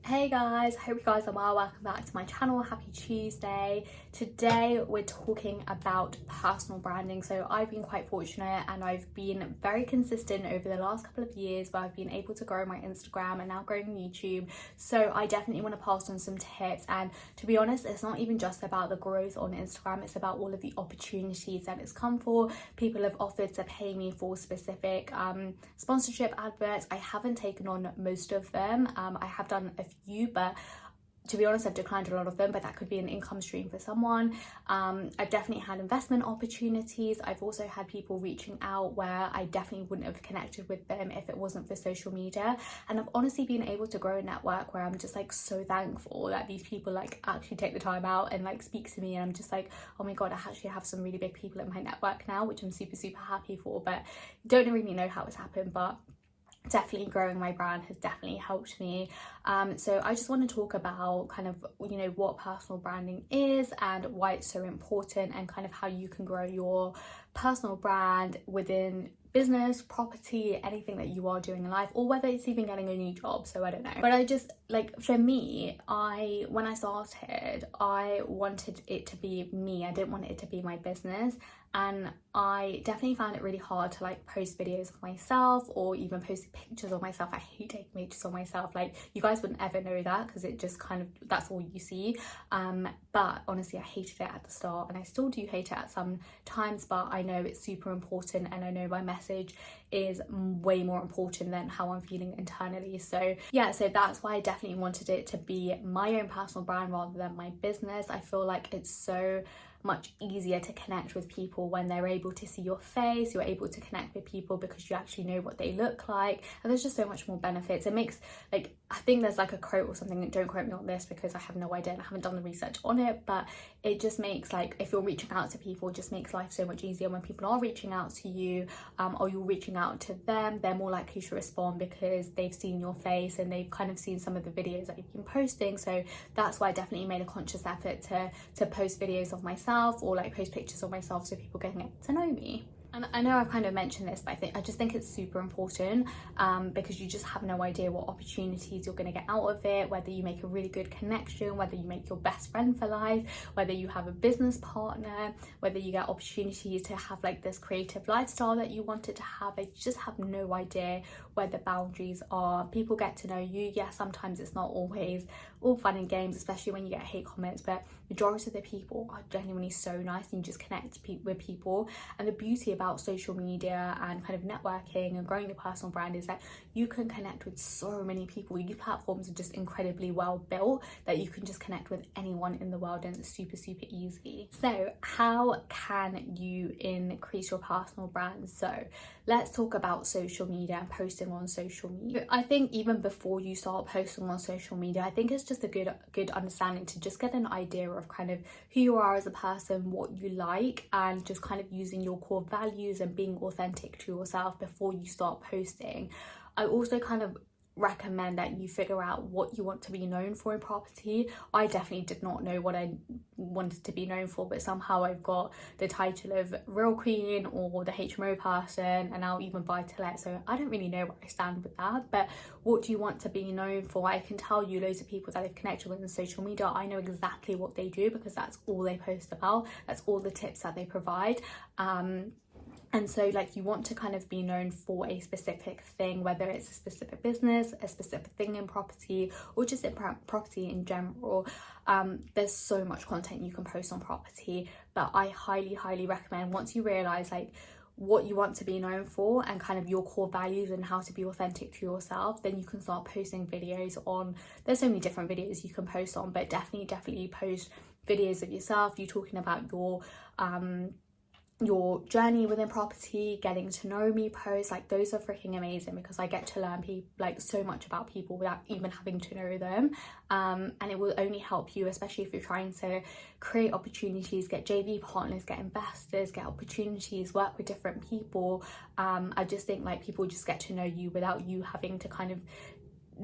Hey guys, hope you guys are well. Welcome back to my channel. Happy Tuesday. Today we're talking about personal branding. So I've been quite fortunate and I've been very consistent over the last couple of years where I've been able to grow my Instagram and now growing YouTube. So I definitely want to pass on some tips, and to be honest, it's not even just about the growth on Instagram, it's about all of the opportunities that it's come for. People have offered to pay me for specific sponsorship adverts. I haven't taken on most of them. I have done a few, but to be honest, I've declined a lot of them, but that could be an income stream for someone. I've definitely had investment opportunities. I've also had people reaching out where I definitely wouldn't have connected with them if it wasn't for social media. And I've honestly been able to grow a network where I'm just like so thankful that these people like actually take the time out and like speak to me, and I'm just like, oh my god, I actually have some really big people in my network now, which I'm super happy for. But don't really know how it's happened, but definitely growing my brand has definitely helped me. So I just want to talk about kind of, you know, what personal branding is and why it's so important, and kind of how you can grow your personal brand within business, property, anything that you are doing in life, or whether it's even getting a new job. So I don't know, but I just like, for me, when I started, I wanted it to be me. I didn't want it to be my business, and I definitely found it really hard to like post videos of myself or even post pictures of myself. I hate taking pictures of myself. Like, you guys wouldn't ever know that because it just kind of, that's all you see. But honestly, I hated it at the start, and I still do hate it at some times, but I know it's super important, and I know my message is way more important than how I'm feeling internally. So yeah, so that's why I definitely wanted it to be my own personal brand rather than my business. I feel like it's so much easier to connect with people when they're able to see your face. You're able to connect with people because you actually know what they look like, and there's just so much more benefits. It makes, like, I think there's like a quote or something, don't quote me on this because I have no idea and I haven't done the research on it, but it just makes, like, if you're reaching out to people, it just makes life so much easier when people are reaching out to you, or you're reaching out to them. They're more likely to respond because they've seen your face and they've kind of seen some of the videos that you've been posting. So that's why I definitely made a conscious effort to post videos of myself, or like post pictures of myself, so people can get to know me. And I know I've kind of mentioned this, but I just think it's super important, because you just have no idea what opportunities you're going to get out of it, whether you make a really good connection, whether you make your best friend for life, whether you have a business partner, whether you get opportunities to have like this creative lifestyle that you wanted to have. You just have no idea where the boundaries are. People get to know you. Yeah, sometimes it's not always all fun and games, especially when you get hate comments, but majority of the people are genuinely so nice, and you just connect with people. And the beauty about social media and kind of networking and growing your personal brand is that you can connect with so many people. These platforms are just incredibly well built that you can just connect with anyone in the world, and it's super easy. So how can you increase your personal brand? So let's talk about social media and posting on social media. I think even before you start posting on social media, I think it's just a good understanding to just get an idea of kind of who you are as a person, what you like, and just kind of using your core values and being authentic to yourself before you start posting. I also kind of recommend that you figure out what you want to be known for in property. I definitely did not know what I wanted to be known for, but somehow I've got the title of Real Queen or the HMO person, and now even buy to let. So I don't really know where I stand with that. But what do you want to be known for? I can tell you loads of people that I've connected with on social media, I know exactly what they do because that's all they post about, that's all the tips that they provide. And so like, you want to kind of be known for a specific thing, whether it's a specific business, a specific thing in property, or just in property in general. There's so much content you can post on property, but I highly recommend, once you realize like what you want to be known for and kind of your core values and how to be authentic to yourself, then you can start posting videos on, there's so many different videos you can post on, but definitely post videos of yourself, you talking about your journey within property, getting to know me posts. Like, those are freaking amazing because I get to learn like so much about people without even having to know them, and it will only help you, especially if you're trying to create opportunities, get JV partners, get investors, get opportunities, work with different people. I just think like people just get to know you without you having to kind of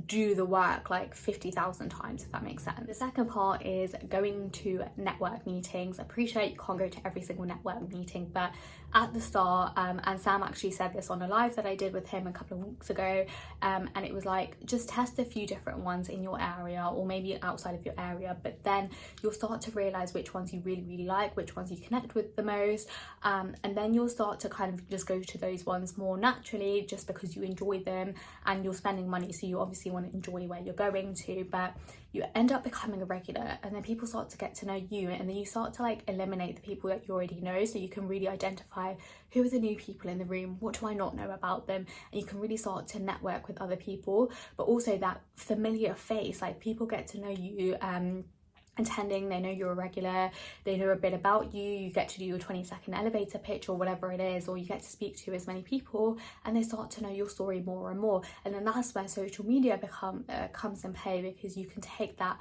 do the work like 50,000 times, if that makes sense. The second part is going to network meetings. I appreciate you can't go to every single network meeting, but at the start, and Sam actually said this on a live that I did with him a couple of weeks ago, and it was like, just test a few different ones in your area or maybe outside of your area, but then you'll start to realize which ones you really like, which ones you connect with the most, and then you'll start to kind of just go to those ones more naturally just because you enjoy them and you're spending money, so you obviously want to enjoy where you're going to, but you end up becoming a regular, and then people start to get to know you, and then you start to like eliminate the people that you already know, so you can really identify who are the new people in the room, what do I not know about them, and you can really start to network with other people. But also that familiar face, like people get to know you attending, they know you're a regular, they know a bit about you, you get to do your 20-second elevator pitch or whatever it is, or you get to speak to as many people, and they start to know your story more and more. And then that's where social media comes in play, because you can take that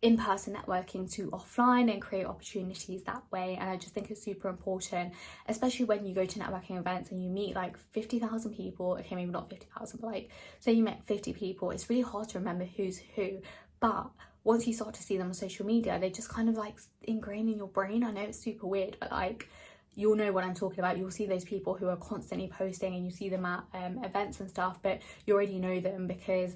in-person networking to offline and create opportunities that way. And I just think it's super important, especially when you go to networking events and you meet like 50,000 people. Okay, maybe not 50,000, but like say you met 50 people, it's really hard to remember who's who, but once you start to see them on social media, they just kind of like ingrain in your brain. I know it's super weird, but like, you'll know what I'm talking about. You'll see those people who are constantly posting, and you see them at events and stuff, but you already know them because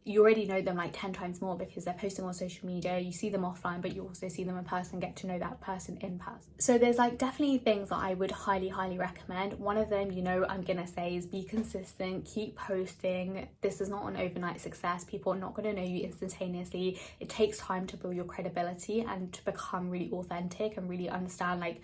you already know them like 10 times more because they're posting on social media. You see them offline, but you also see them in person, get to know that person in person. So there's like definitely things that I would highly recommend. One of them, you know, I'm gonna say is be consistent, keep posting. This is not an overnight success. People are not gonna know you instantaneously. It takes time to build your credibility and to become really authentic and really understand like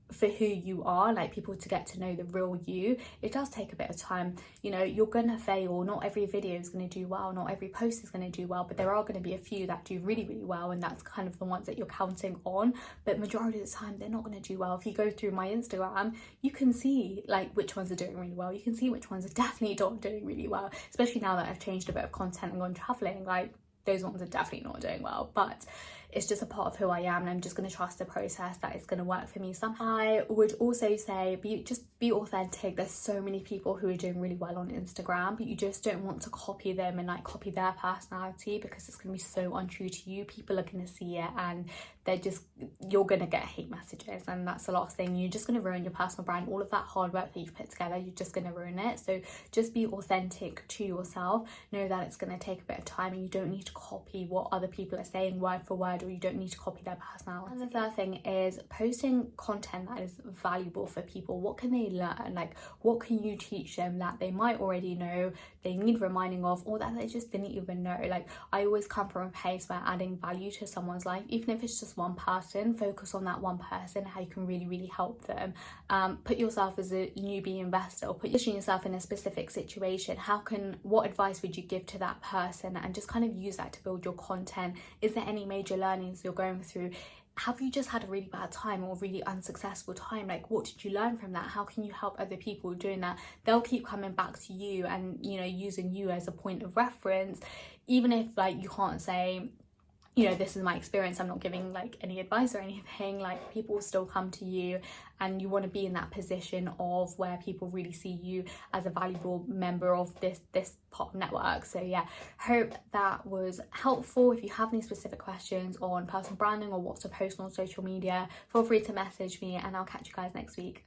for who you are, like people to get to know the real you. It does take a bit of time. You know, you're gonna fail. Not every video is gonna do well, not every post is gonna do well, but there are gonna be a few that do really well, and that's kind of the ones that you're counting on. But majority of the time they're not gonna do well. If you go through my Instagram, you can see like which ones are doing really well, you can see which ones are definitely not doing really well, especially now that I've changed a bit of content and gone traveling. Like those ones are definitely not doing well, but it's just a part of who I am, and I'm just going to trust the process that it's going to work for me somehow. I would also say be authentic. There's so many people who are doing really well on Instagram, but you just don't want to copy them and like copy their personality, because it's going to be so untrue to you. People are going to see it and you're going to get hate messages, and that's the last thing. You're just going to ruin your personal brand. All of that hard work that you've put together, you're just going to ruin it. So just be authentic to yourself. Know that it's going to take a bit of time, and you don't need to copy what other people are saying word for word, or you don't need to copy their personality. And the third thing is posting content that is valuable for people. What can they learn? Like, what can you teach them that they might already know, they need reminding of, or that they just didn't even know? Like, I always come from a place where adding value to someone's life, even if it's just one person, focus on that one person, how you can really help them. Put yourself as a newbie investor, or position yourself in a specific situation. What advice would you give to that person? And just kind of use that to build your content. Is there any major learnings you're going through? Have you just had a really bad time or really unsuccessful time? Like, what did you learn from that? How can you help other people doing that? They'll keep coming back to you and, you know, using you as a point of reference, even if like you can't say, you know, this is my experience, I'm not giving like any advice or anything. Like, people will still come to you, and you want to be in that position of where people really see you as a valuable member of this part of network. So yeah, hope that was helpful. If you have any specific questions on personal branding or what to post on social media, feel free to message me, and I'll catch you guys next week.